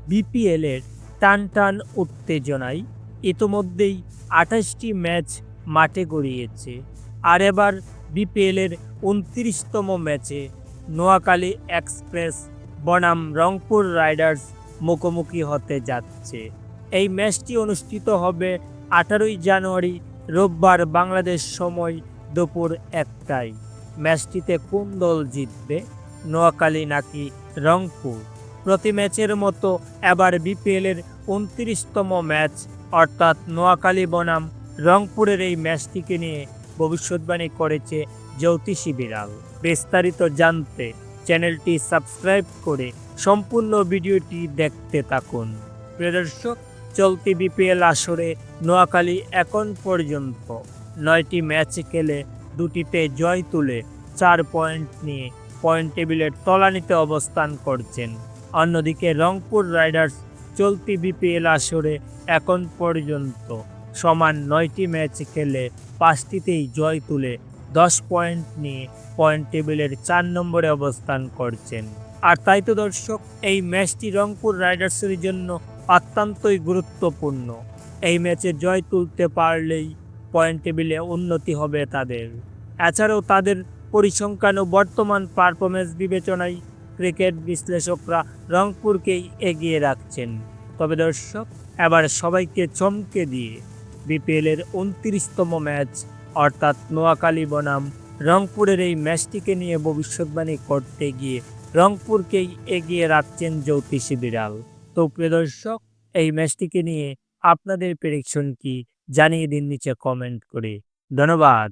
বিপিএলের টানটান উত্তেজনায় ইতোমধ্যেই ২৮টি ম্যাচ মাঠে গড়িয়েছে। আর এবার বিপিএলের ২৯তম ম্যাচে নোয়াখালী এক্সপ্রেস বনাম রংপুর রাইডার্স মুখোমুখি হতে যাচ্ছে। এই ম্যাচটি অনুষ্ঠিত হবে ১৮ই জানুয়ারি রোববার বাংলাদেশ সময় দুপুর ১টায়। ম্যাচটিতে কোন দল জিতবে, নোয়াখালী নাকি রংপুর? প্রতি ম্যাচের মতো এবার বিপিএলের ২৯তম ম্যাচ অর্থাৎ নোয়াখালী বনাম রংপুরের এই ম্যাচটিকে নিয়ে ভবিষ্যৎবাণী করেছে জ্যোতিষী বিড়াল। বিস্তারিত জানতে চ্যানেলটি সাবস্ক্রাইব করে সম্পূর্ণ ভিডিওটি দেখতে থাকুন। প্রিয় দর্শক, চলতি বিপিএল আসরে নোয়াখালী এখন পর্যন্ত ৯টি ম্যাচ খেলে ২টিতে জয় তুলে ৪ পয়েন্ট নিয়ে পয়েন্ট টেবিলের তলানিতে অবস্থান করছেন। অন্যদিকে রংপুর রাইডার্স চলতি বিপিএল আসরে এখন পর্যন্ত সমান ৯টি ম্যাচ খেলে ৫টিতেই জয় তুলে ১০ পয়েন্ট নিয়ে পয়েন্ট টেবিলের ৪ নম্বরে অবস্থান করছেন। আর তাই তো দর্শক, এই ম্যাচটি রংপুর রাইডার্সের জন্য অত্যন্তই গুরুত্বপূর্ণ। এই ম্যাচে জয় তুলতে পারলেই পয়েন্ট টেবিলে উন্নতি হবে তাদের। এছাড়াও তাদের পরিসংখ্যান ও বর্তমান পারফরমেন্স বিবেচনায় ক্রিকেট বিশ্লেষকরা রংপুরকেই এগিয়ে রাখছেন। তবে দর্শক, এবার সবাইকে চমকে দিয়ে বিপিএলের ২৯তম ম্যাচ অর্থাৎ নোয়াখালী বনাম রংপুরের এই ম্যাচটিকে নিয়ে ভবিষ্যৎবাণী করতে গিয়ে রংপুরকেই এগিয়ে রাখছেন জ্যোতিষী বিড়াল। তো প্রিয় দর্শক, এই ম্যাচটিকে নিয়ে আপনাদের প্রেডিকশন কি জানিয়ে দিন নিচে কমেন্ট করে। ধন্যবাদ।